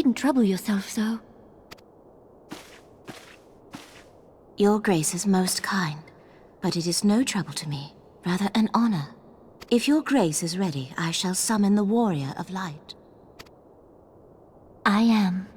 needn't trouble yourself so. Your grace is most kind, but it is no trouble to me, rather an honor. If your grace is ready, I shall summon the Warrior of Light. I am.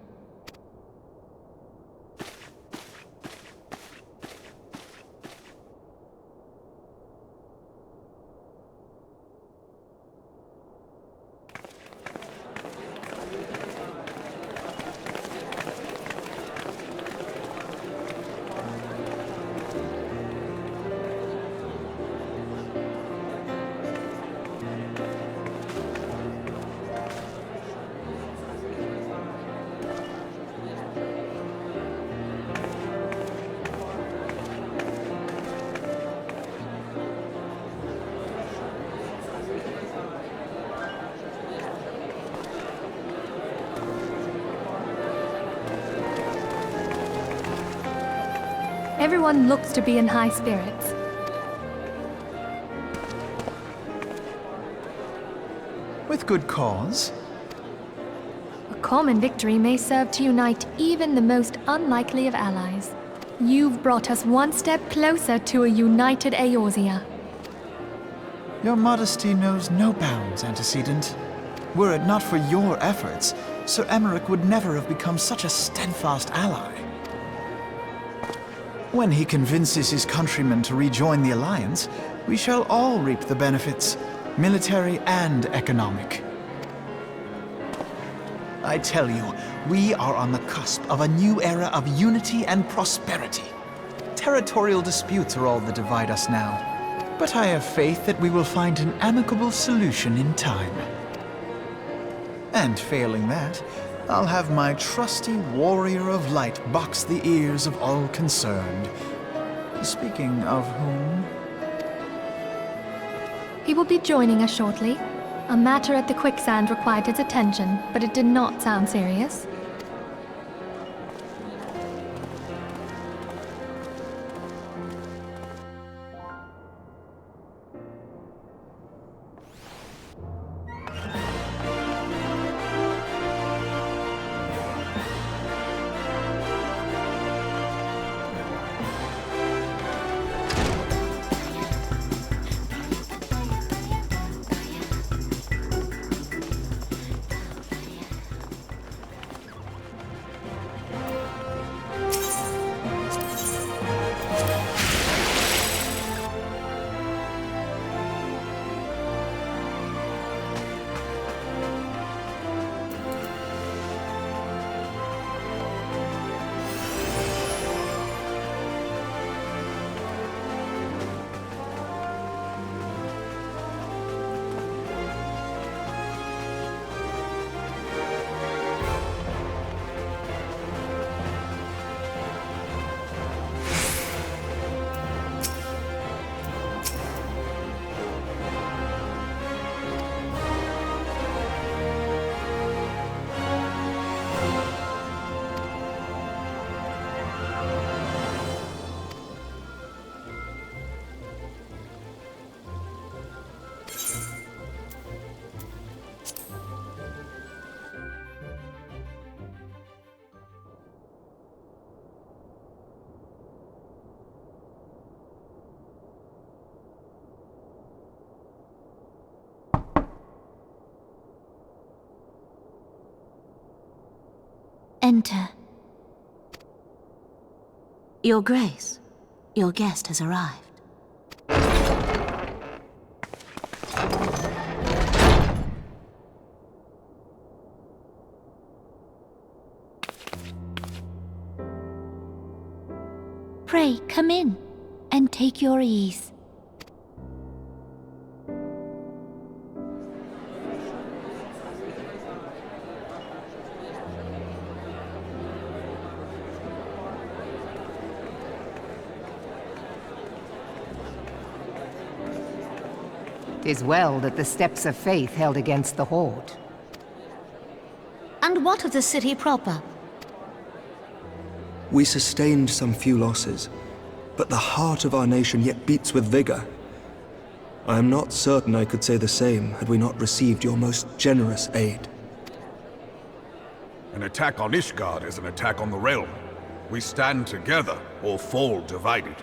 Everyone looks to be in high spirits. With good cause. A common victory may serve to unite even the most unlikely of allies. You've brought us one step closer to a united Eorzea. Your modesty knows no bounds, Antecedent. Were it not for your efforts, Sir Emmerich would never have become such a steadfast ally. When he convinces his countrymen to rejoin the Alliance, we shall all reap the benefits, military and economic. I tell you, we are on the cusp of a new era of unity and prosperity. Territorial disputes are all that divide us now, but I have faith that we will find an amicable solution in time. And failing that, I'll have my trusty Warrior of Light box the ears of all concerned. Speaking of whom... He will be joining us shortly. A matter at the quicksand required his attention, but it did not sound serious. Enter. Your Grace, your guest has arrived. Pray, come in, and take your ease. "'Tis well that the steps of faith held against the Horde." And what of the city proper? We sustained some few losses, but the heart of our nation yet beats with vigor. I am not certain I could say the same had we not received your most generous aid. An attack on Ishgard is an attack on the realm. We stand together or fall divided.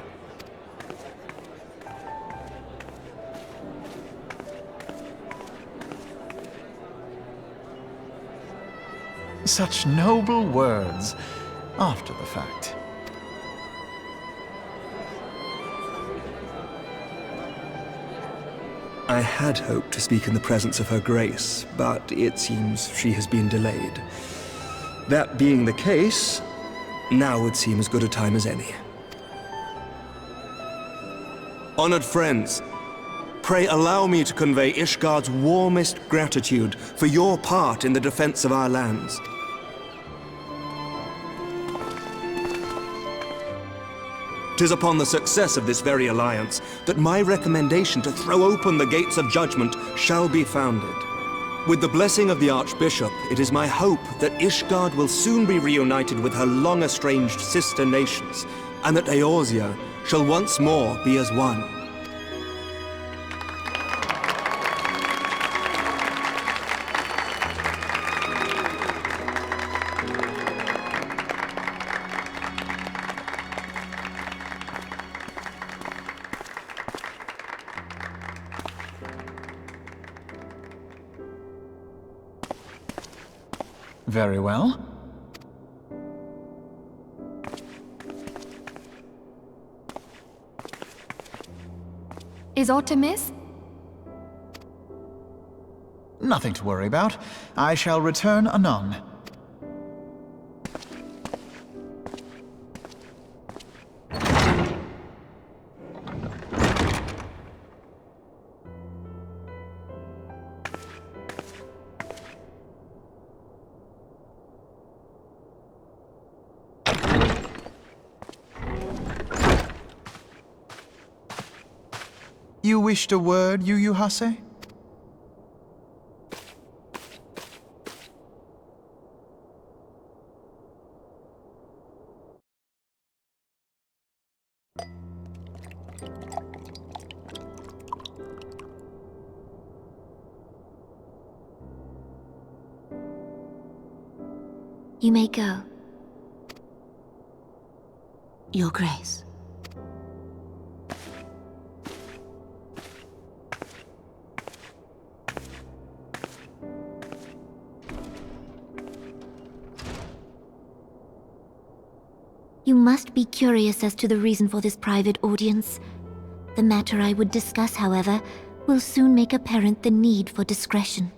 Such noble words after the fact. I had hoped to speak in the presence of Her Grace, but it seems she has been delayed. That being the case, now would seem as good a time as any. Honored friends, pray allow me to convey Ishgard's warmest gratitude for your part in the defense of our lands. 'Tis upon the success of this very alliance that my recommendation to throw open the gates of judgment shall be founded. With the blessing of the Archbishop, it is my hope that Ishgard will soon be reunited with her long-estranged sister nations, and that Eorzea shall once more be as one. Very well. Is aught amiss? Nothing to worry about. I shall return anon. You wished a word, Yu Hase? You may go. Your Grace. You must be curious as to the reason for this private audience. The matter I would discuss, however, will soon make apparent the need for discretion.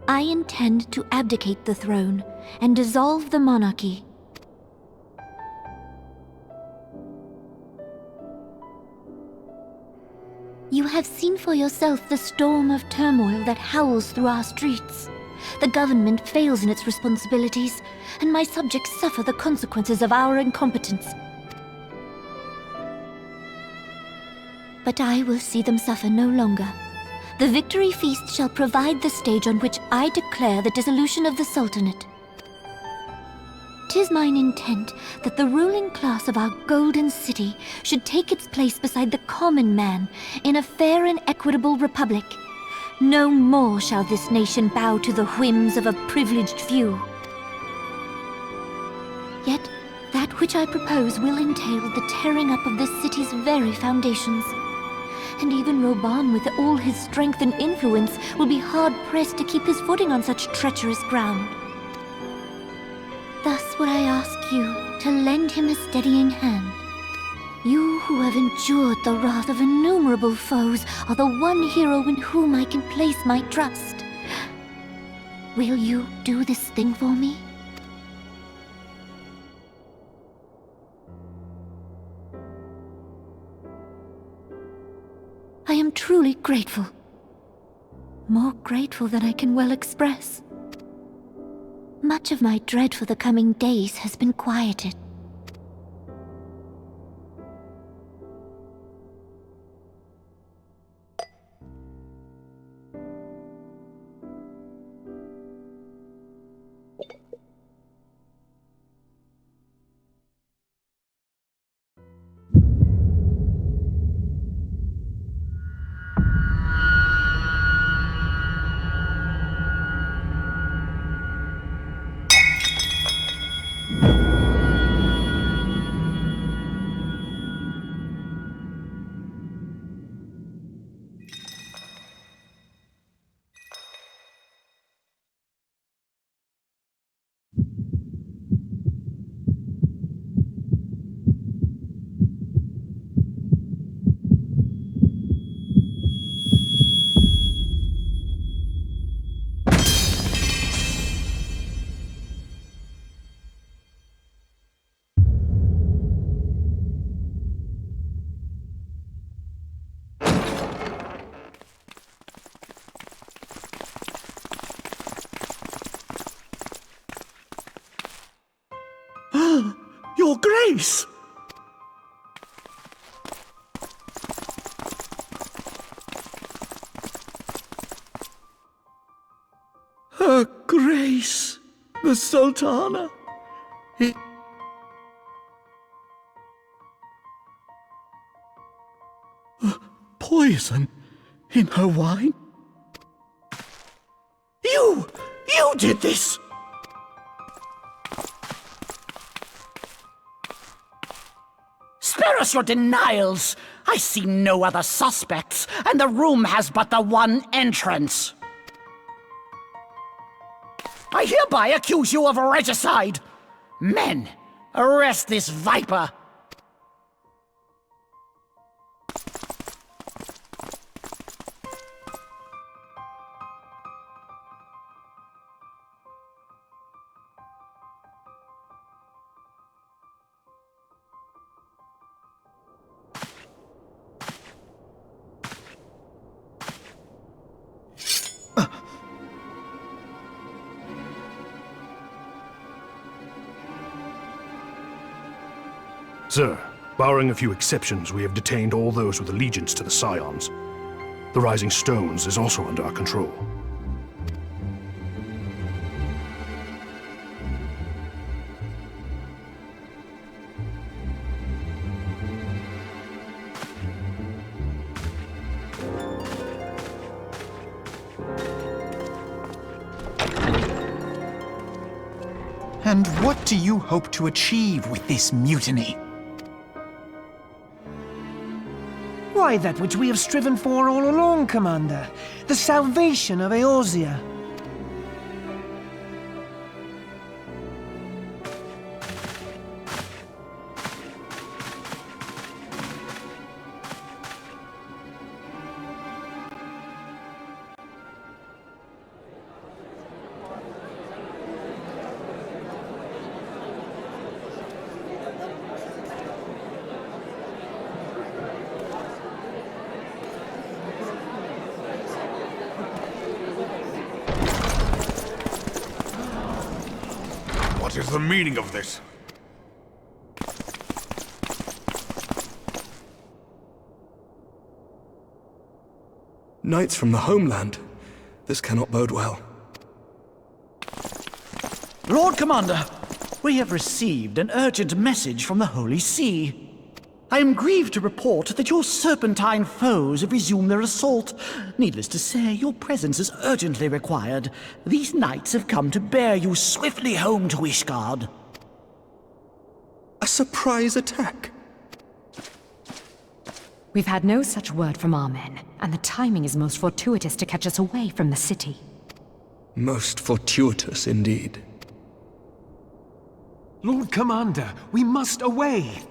I intend to abdicate the throne and dissolve the monarchy. You have seen for yourself the storm of turmoil that howls through our streets. The government fails in its responsibilities, and my subjects suffer the consequences of our incompetence. But I will see them suffer no longer. The victory feast shall provide the stage on which I declare the dissolution of the Sultanate. 'Tis mine intent that the ruling class of our golden city should take its place beside the common man in a fair and equitable republic. No more shall this nation bow to the whims of a privileged few. Yet, that which I propose will entail the tearing up of the city's very foundations. And even Roban, with all his strength and influence, will be hard-pressed to keep his footing on such treacherous ground. Thus would I ask you to lend him a steadying hand. You who have endured the wrath of innumerable foes are the one hero in whom I can place my trust. Will you do this thing for me? I am truly grateful. More grateful than I can well express. Much of my dread for the coming days has been quieted. Your Grace! Her Grace, the Sultana. Poison in her wine? You did this! Spare us your denials! I see no other suspects, and the room has but the one entrance. I hereby accuse you of regicide! Men, arrest this viper! Sir, barring a few exceptions, we have detained all those with allegiance to the Scions. The Rising Stones is also under our control. And what do you hope to achieve with this mutiny? Why, that which we have striven for all along, Commander. The salvation of Eorzea. What is the meaning of this? Knights from the homeland. This cannot bode well. Lord Commander, we have received an urgent message from the Holy See. I am grieved to report that your serpentine foes have resumed their assault. Needless to say, your presence is urgently required. These knights have come to bear you swiftly home to Ishgard. A surprise attack? We've had no such word from our men, and the timing is most fortuitous to catch us away from the city. Most fortuitous indeed. Lord Commander, we must away!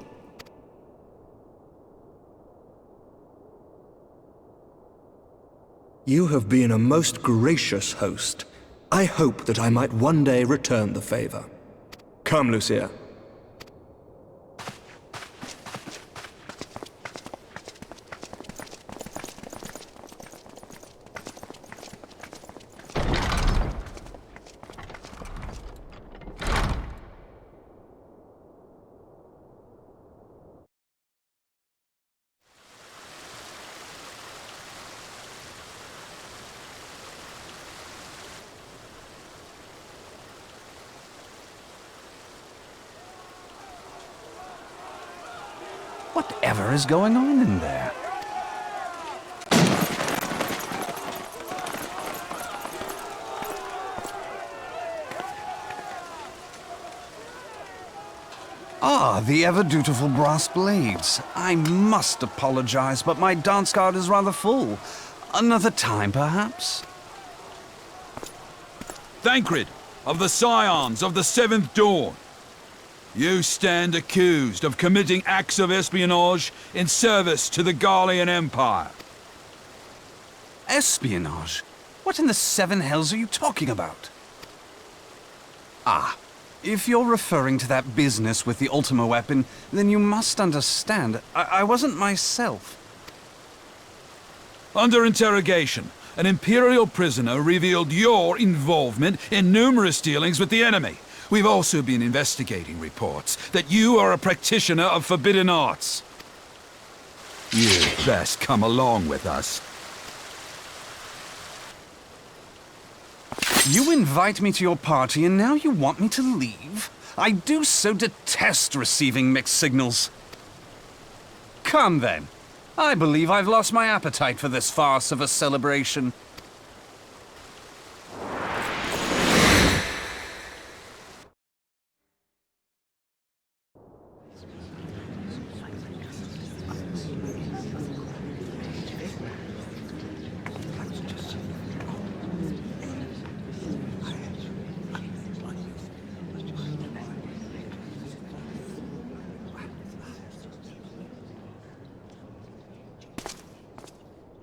You have been a most gracious host. I hope that I might one day return the favor. Come, Lucia. Whatever is going on in there? Ah, the ever-dutiful brass blades. I must apologize, but my dance card is rather full. Another time, perhaps? Thancred, of the Scions of the 7th Dawn. You stand accused of committing acts of espionage in service to the Garlean Empire. Espionage? What in the seven hells are you talking about? Ah, if you're referring to that business with the Ultima weapon, then you must understand, I wasn't myself. Under interrogation, an Imperial prisoner revealed your involvement in numerous dealings with the enemy. We've also been investigating reports that you are a practitioner of forbidden arts. You'd best come along with us. You invite me to your party and now you want me to leave? I do so detest receiving mixed signals. Come then. I believe I've lost my appetite for this farce of a celebration.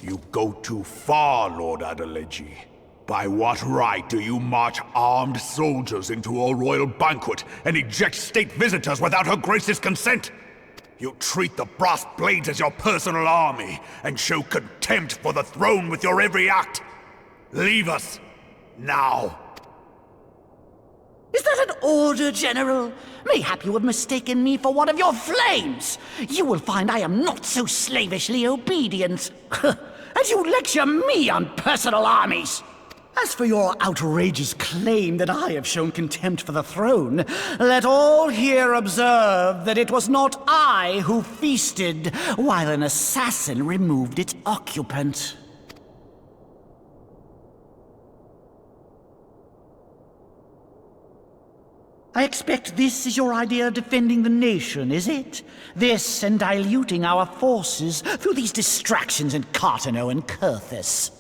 You go too far, Lord Adeleji. By what right do you march armed soldiers into a royal banquet and eject state visitors without her grace's consent? You treat the brass blades as your personal army and show contempt for the throne with your every act. Leave us, now. Is that an order, General? Mayhap you have mistaken me for one of your flames. You will find I am not so slavishly obedient. And you lecture me on personal armies. As for your outrageous claim that I have shown contempt for the throne, let all here observe that it was not I who feasted while an assassin removed its occupant. I expect this is your idea of defending the nation, is it? This and diluting our forces through these distractions in Cartano and Kurthis.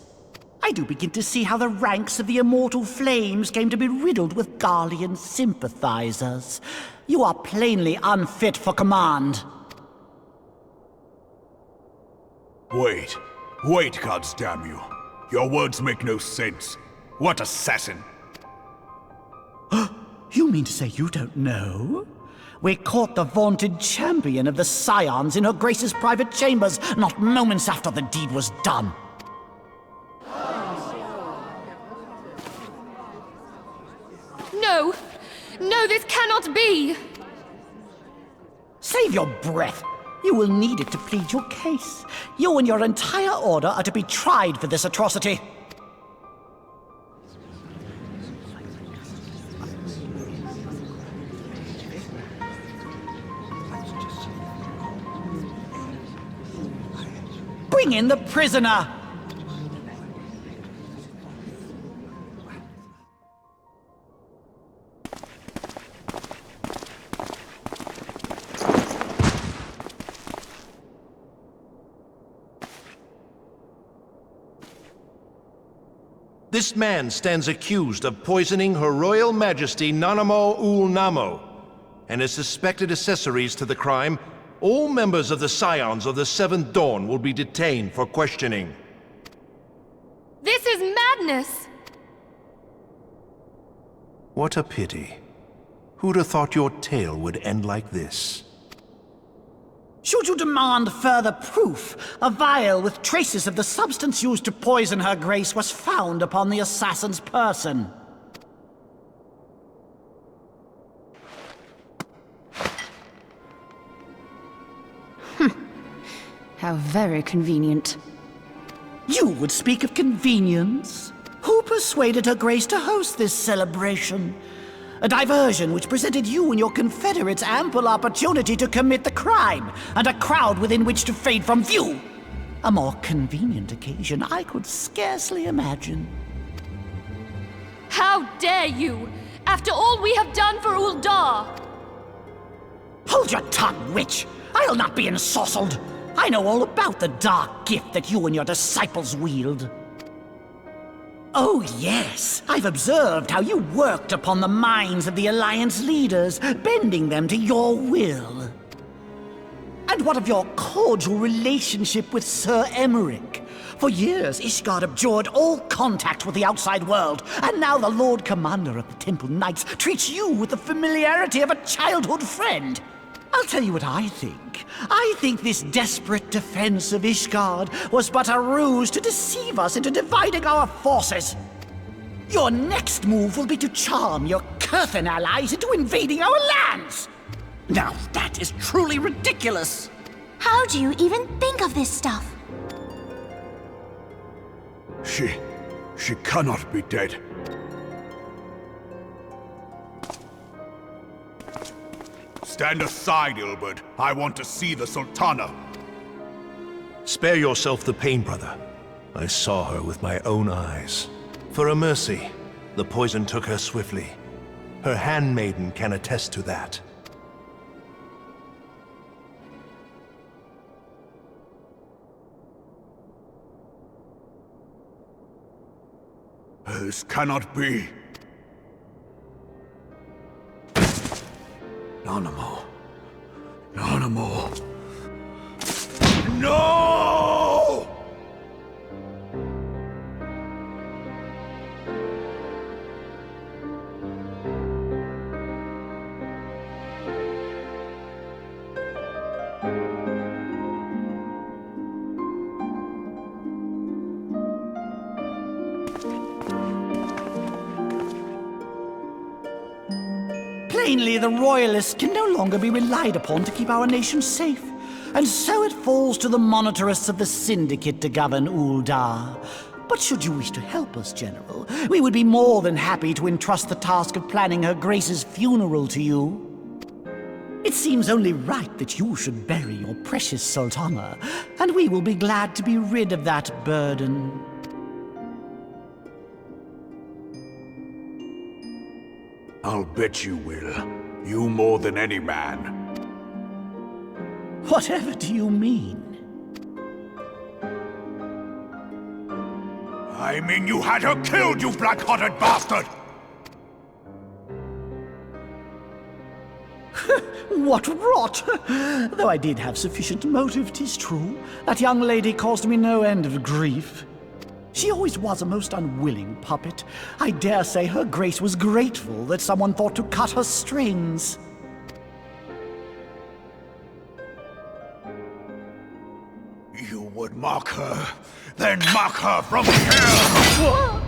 I do begin to see how the ranks of the Immortal Flames came to be riddled with Garlean sympathizers. You are plainly unfit for command. Wait, goddamn you. Your words make no sense. What assassin? You mean to say you don't know? We caught the vaunted champion of the Scions in her grace's private chambers, not moments after the deed was done. No! No, this cannot be! Save your breath. You will need it to plead your case. You and your entire order are to be tried for this atrocity. Bring in the prisoner! This man stands accused of poisoning Her Royal Majesty Nanamo Ul'Namo, and as suspected accessories to the crime, all members of the Scions of the 7th Dawn will be detained for questioning. This is madness! What a pity. Who'd have thought your tale would end like this? Should you demand further proof, a vial with traces of the substance used to poison her grace was found upon the assassin's person. How very convenient. You would speak of convenience? Who persuaded her grace to host this celebration? A diversion which presented you and your confederates ample opportunity to commit the crime, and a crowd within which to fade from view. A more convenient occasion I could scarcely imagine. How dare you! After all we have done for Ul'dah! Hold your tongue, witch! I'll not be ensorcelled! I know all about the dark gift that you and your disciples wield. Oh yes, I've observed how you worked upon the minds of the Alliance leaders, bending them to your will. And what of your cordial relationship with Sir Emmerich? For years, Ishgard abjured all contact with the outside world, and now the Lord Commander of the Temple Knights treats you with the familiarity of a childhood friend. I'll tell you what I think. I think this desperate defense of Ishgard was but a ruse to deceive us into dividing our forces. Your next move will be to charm your Kurthan allies into invading our lands. Now that is truly ridiculous. How do you even think of this stuff? She cannot be dead. Stand aside, Ilbert. I want to see the Sultana. Spare yourself the pain, brother. I saw her with my own eyes. For a mercy, the poison took her swiftly. Her handmaiden can attest to that. This cannot be. Nanamo. Nanamo. No! Plainly, the Royalists can no longer be relied upon to keep our nation safe. And so it falls to the monitorists of the Syndicate to govern Ul'dah. But should you wish to help us, General, we would be more than happy to entrust the task of planning Her Grace's funeral to you. It seems only right that you should bury your precious Sultana, and we will be glad to be rid of that burden. I'll bet you will. You more than any man. Whatever do you mean? I mean you had her killed, you black-hearted bastard! What rot! Though I did have sufficient motive, 'tis true. That young lady caused me no end of grief. She always was a most unwilling puppet. I dare say Her Grace was grateful that someone thought to cut her strings. You would mock her, then mock her from hell!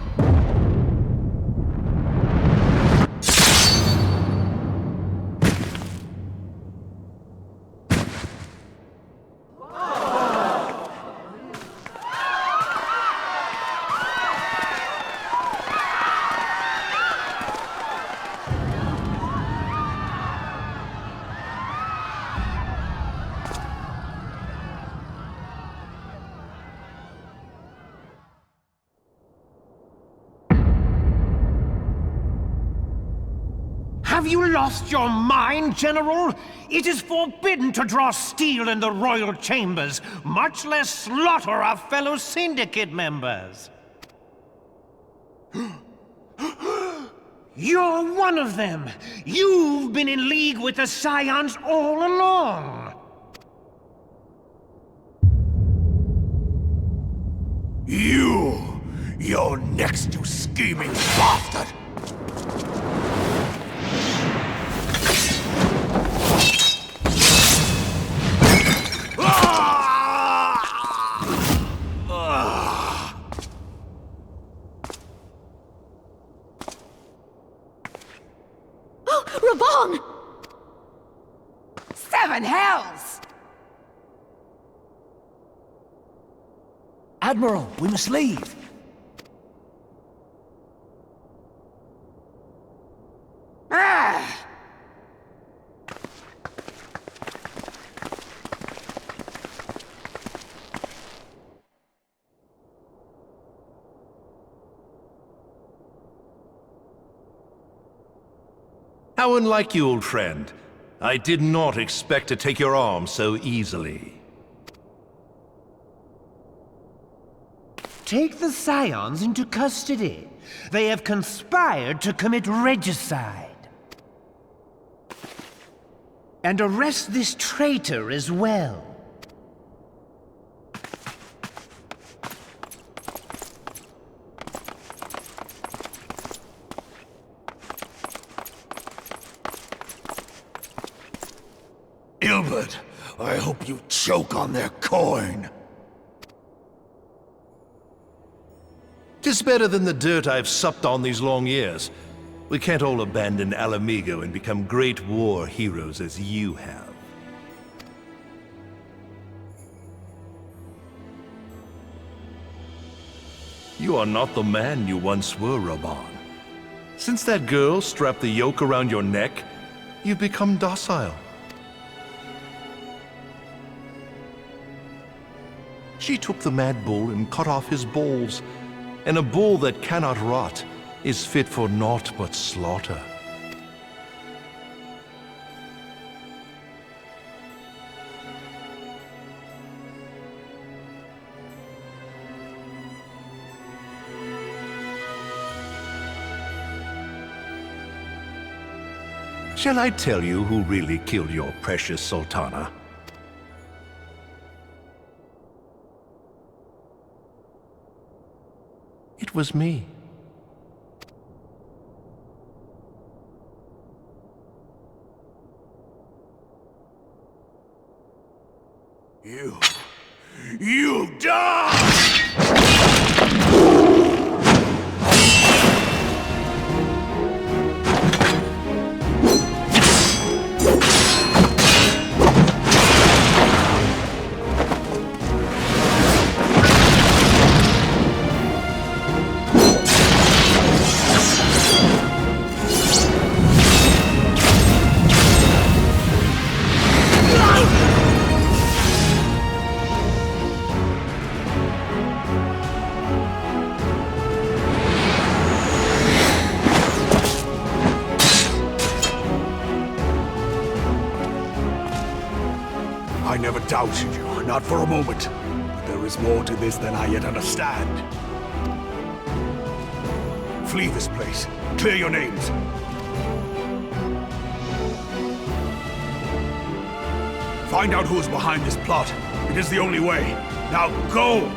Have you lost your mind, General? It is forbidden to draw steel in the royal chambers, much less slaughter our fellow Syndicate members. You're one of them! You've been in league with the Scions all along! You're next, you scheming bastard! Raban! Seven hells! Admiral, we must leave. Ah! How unlike you, old friend. I did not expect to take your arm so easily. Take the Scions into custody. They have conspired to commit regicide. And arrest this traitor as well. Ilbert, I hope you choke on their coin. 'Tis better than the dirt I've supped on these long years. We can't all abandon Alamigo and become great war heroes as you have. You are not the man you once were, Raban. Since that girl strapped the yoke around your neck, you've become docile. She took the mad bull and cut off his balls, and a bull that cannot rot is fit for naught but slaughter. Shall I tell you who really killed your precious Sultana? It was me. You die! I never doubted you, not for a moment. But there is more to this than I yet understand. Flee this place. Clear your names. Find out who is behind this plot. It is the only way. Now go!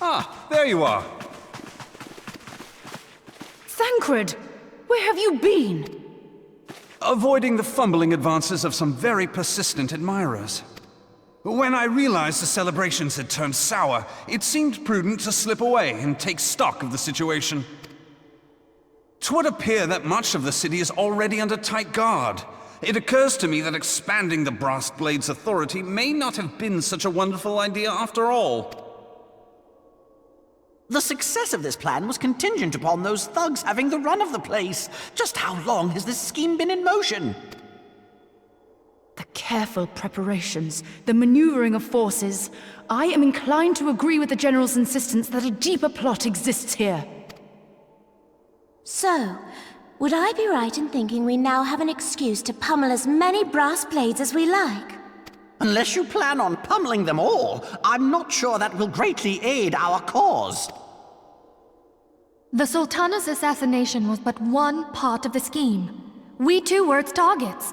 Ah, there you are. Thancred! Where have you been? Avoiding the fumbling advances of some very persistent admirers. When I realized the celebrations had turned sour, it seemed prudent to slip away and take stock of the situation. 'Twould appear that much of the city is already under tight guard. It occurs to me that expanding the Brass Blade's authority may not have been such a wonderful idea after all. The success of this plan was contingent upon those thugs having the run of the place. Just how long has this scheme been in motion? The careful preparations, the maneuvering of forces. I am inclined to agree with the General's insistence that a deeper plot exists here. So, would I be right in thinking we now have an excuse to pummel as many brass blades as we like? Unless you plan on pummeling them all, I'm not sure that will greatly aid our cause. The Sultana's assassination was but one part of the scheme. We too were its targets.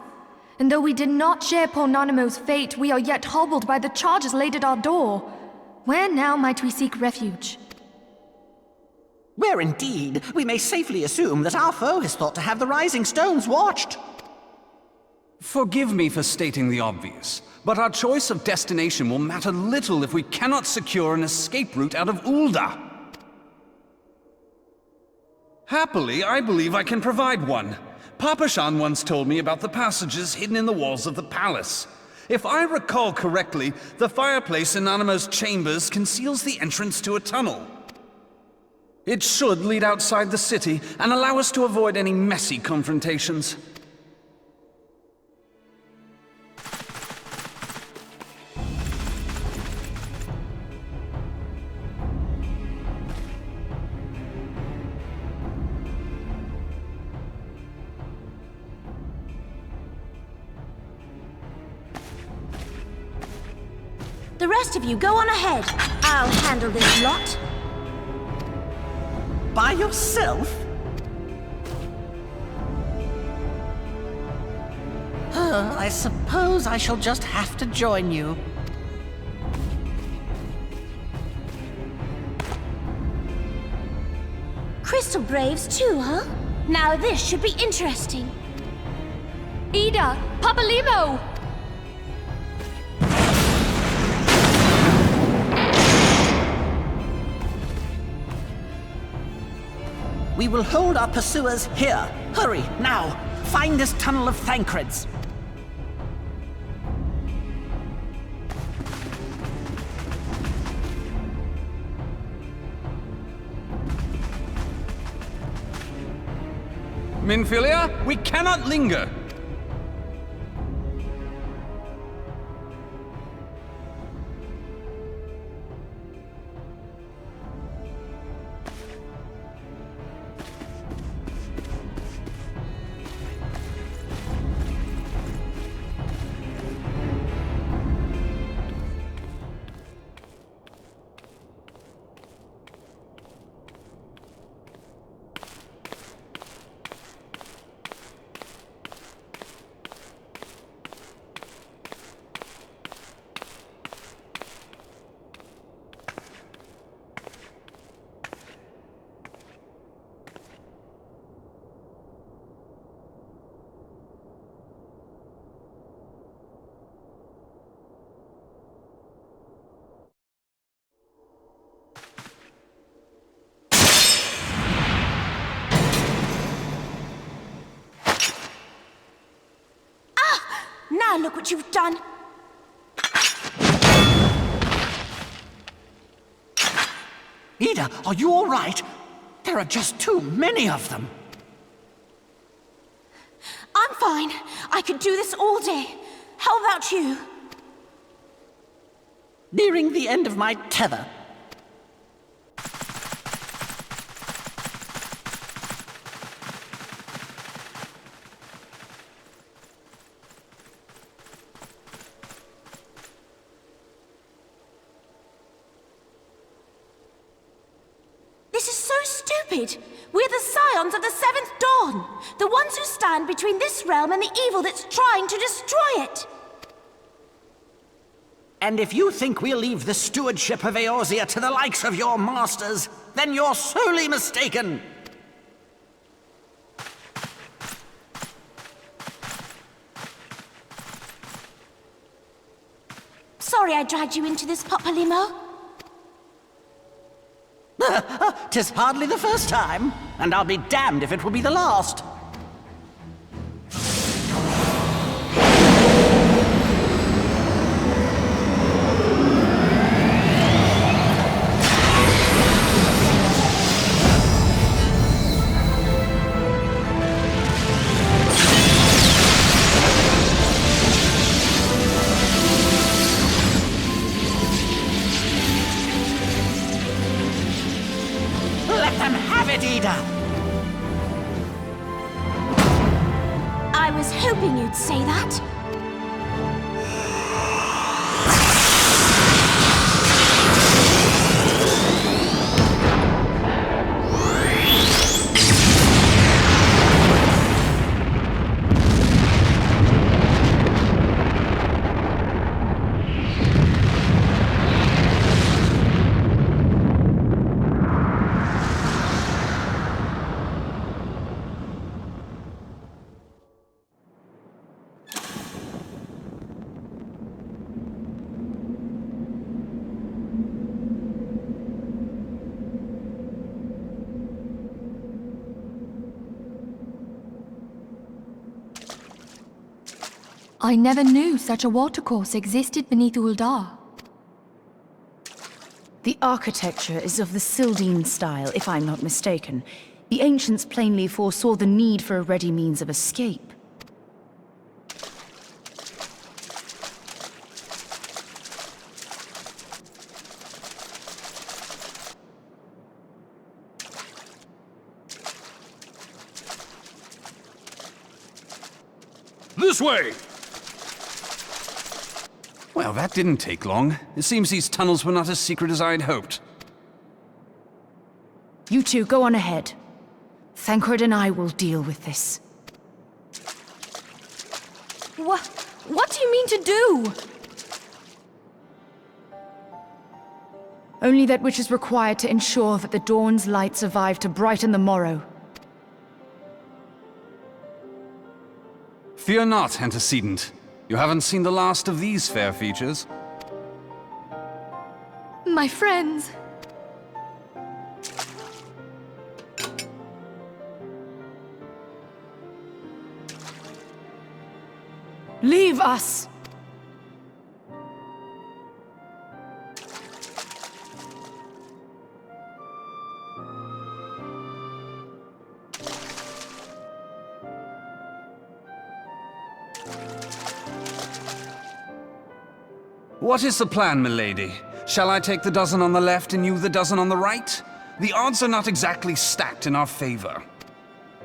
And though we did not share Ponanimo's fate, we are yet hobbled by the charges laid at our door. Where now might we seek refuge? Where indeed, we may safely assume that our foe has thought to have the Rising Stones watched. Forgive me for stating the obvious, but our choice of destination will matter little if we cannot secure an escape route out of Ul'dah. Happily, I believe I can provide one. Papa Shan once told me about the passages hidden in the walls of the palace. If I recall correctly, the fireplace in Nanamo's chambers conceals the entrance to a tunnel. It should lead outside the city and allow us to avoid any messy confrontations. The rest of you, go on ahead. I'll handle this lot. By yourself? I suppose I shall just have to join you. Crystal Braves too, huh? Now this should be interesting. Ida! Papalimo! We will hold our pursuers here. Hurry, now! Find this tunnel of Thancreds. Minfilia, we cannot linger! Now look what you've done! Ida, are you all right? There are just too many of them. I'm fine. I could do this all day. How about you? Nearing the end of my tether. We're the scions of the Seventh Dawn, the ones who stand between this realm and the evil that's trying to destroy it. And if you think we'll leave the stewardship of Eorzea to the likes of your masters, then you're sorely mistaken. Sorry I dragged you into this, Papalimo. 'Tis hardly the first time, and I'll be damned if it will be the last. I was hoping you'd say that. I never knew such a watercourse existed beneath Ul'dah. The architecture is of the Sildine style, if I'm not mistaken. The ancients plainly foresaw the need for a ready means of escape. This way! Well, that didn't take long. It seems these tunnels were not as secret as I'd hoped. You two, go on ahead. Thancred and I will deal with this. What do you mean to do? Only that which is required to ensure that the dawn's light survive to brighten the morrow. Fear not, antecedent. You haven't seen the last of these fair features. My friends. Leave us! What is the plan, milady? Shall I take the dozen on the left and you the dozen on the right? The odds are not exactly stacked in our favor.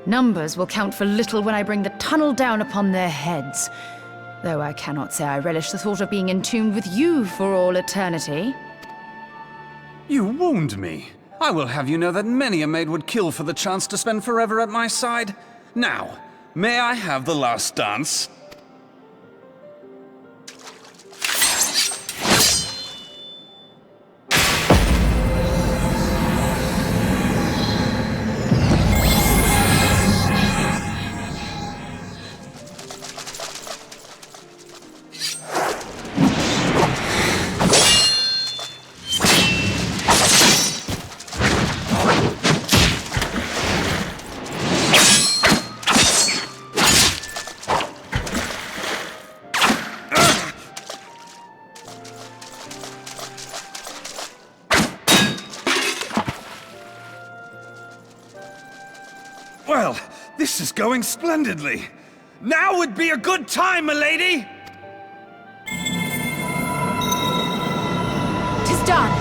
Numbers will count for little when I bring the tunnel down upon their heads. Though I cannot say I relish the thought of being entombed with you for all eternity. You wound me. I will have you know that many a maid would kill for the chance to spend forever at my side. Now, may I have the last dance? Well, this is going splendidly. Now would be a good time, milady! 'Tis done!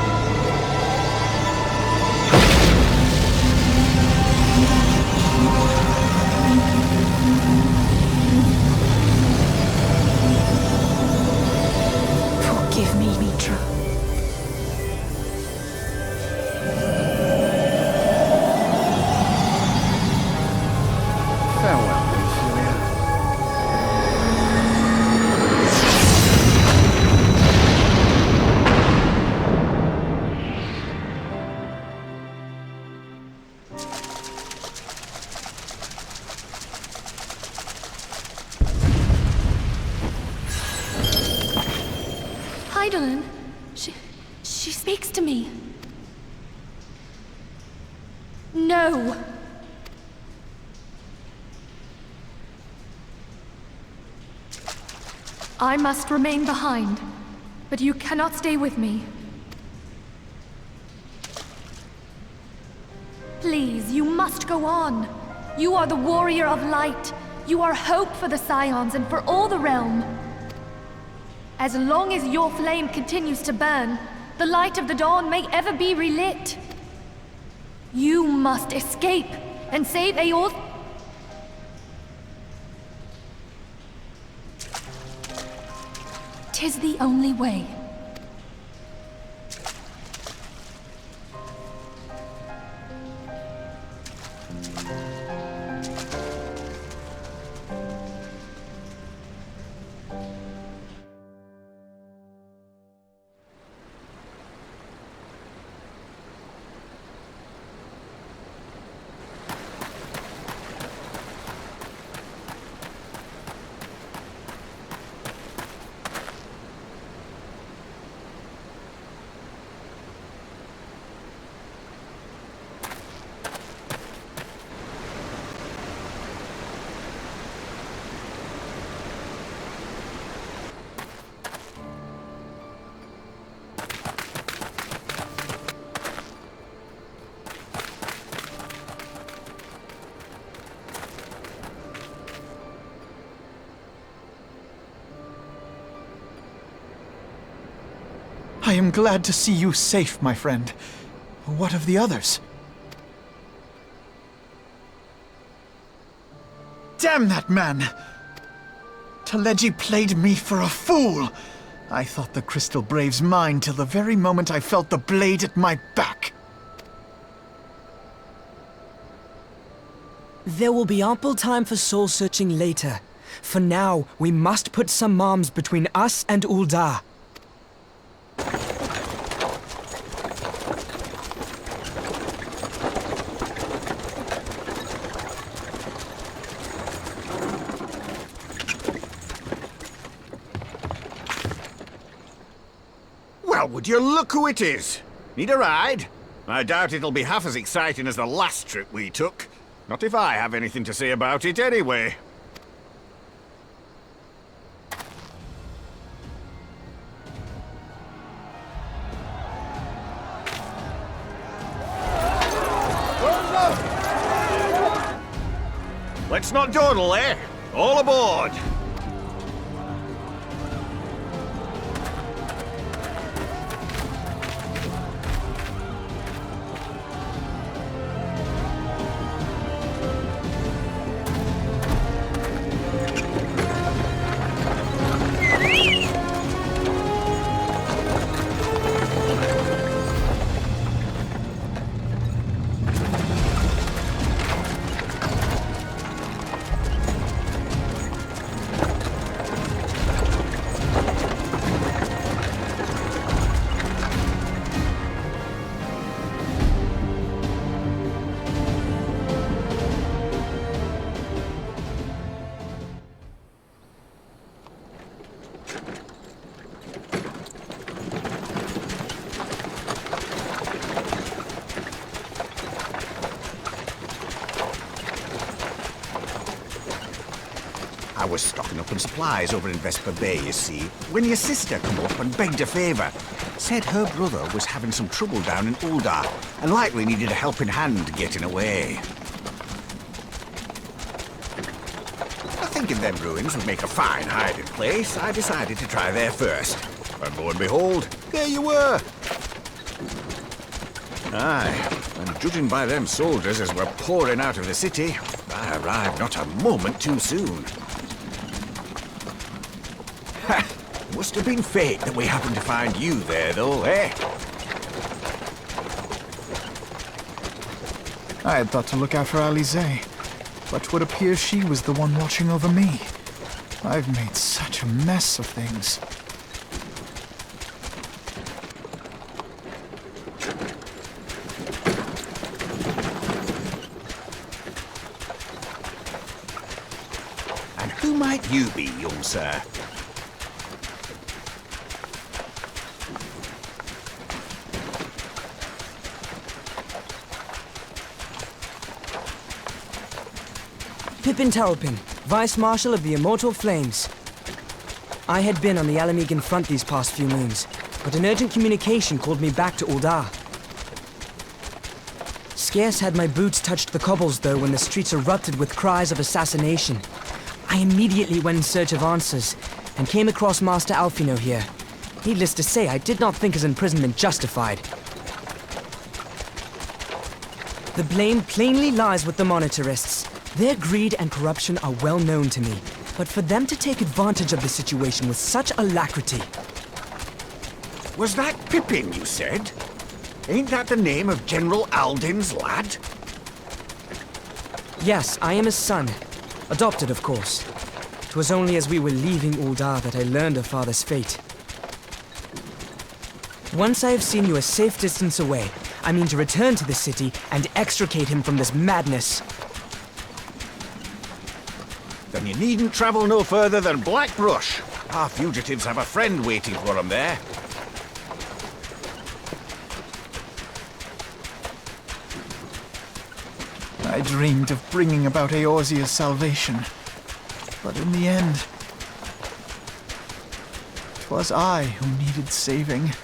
Forgive me, Mitra. Farewell, Ophelia. Heidelin, she speaks to me. No. I must remain behind, but you cannot stay with me. Please, you must go on. You are the warrior of light. You are hope for the Scions and for all the realm. As long as your flame continues to burn, the light of the dawn may ever be relit. You must escape and save Eorth. 'Tis the only way. I am glad to see you safe, my friend. What of the others? Damn that man! Taleji played me for a fool! I thought the Crystal Brave's mine till the very moment I felt the blade at my back. There will be ample time for soul-searching later. For now, we must put some arms between us and Ul'dah. Well, would you look who it is? Need a ride? I doubt it'll be half as exciting as the last trip we took. Not if I have anything to say about it anyway. Let's not dawdle, eh? All aboard! I was stocking up on supplies over in Vesper Bay, you see, when your sister come up and begged a favour. Said her brother was having some trouble down in Ul'dah, and likely needed a helping hand getting away. Thinking them ruins would make a fine hiding place, I decided to try there first. And lo and behold, there you were! Aye, and judging by them soldiers as were pouring out of the city, I arrived not a moment too soon. Ha! Must have been fate that we happened to find you there, though, eh? I had thought to look out for Alize, but would appear she was the one watching over me. I've made such a mess of things. And who might you be, young sir? Pippin Taropin, Vice Marshal of the Immortal Flames. I had been on the Alamegan front these past few moons, but an urgent communication called me back to Ul'dah. Scarce had my boots touched the cobbles, though, when the streets erupted with cries of assassination. I immediately went in search of answers, and came across Master Alfino here. Needless to say, I did not think his imprisonment justified. The blame plainly lies with the Monitarists. Their greed and corruption are well known to me, but for them to take advantage of the situation with such alacrity... Was that Pippin, you said? Ain't that the name of General Alden's lad? Yes, I am his son. Adopted, of course. It was only as we were leaving Ul'dah that I learned of father's fate. Once I have seen you a safe distance away, I mean to return to the city and extricate him from this madness. Then you needn't travel no further than Blackbrush. Our fugitives have a friend waiting for them there. I dreamed of bringing about Eorzea's salvation, but in the end, 'twas I who needed saving.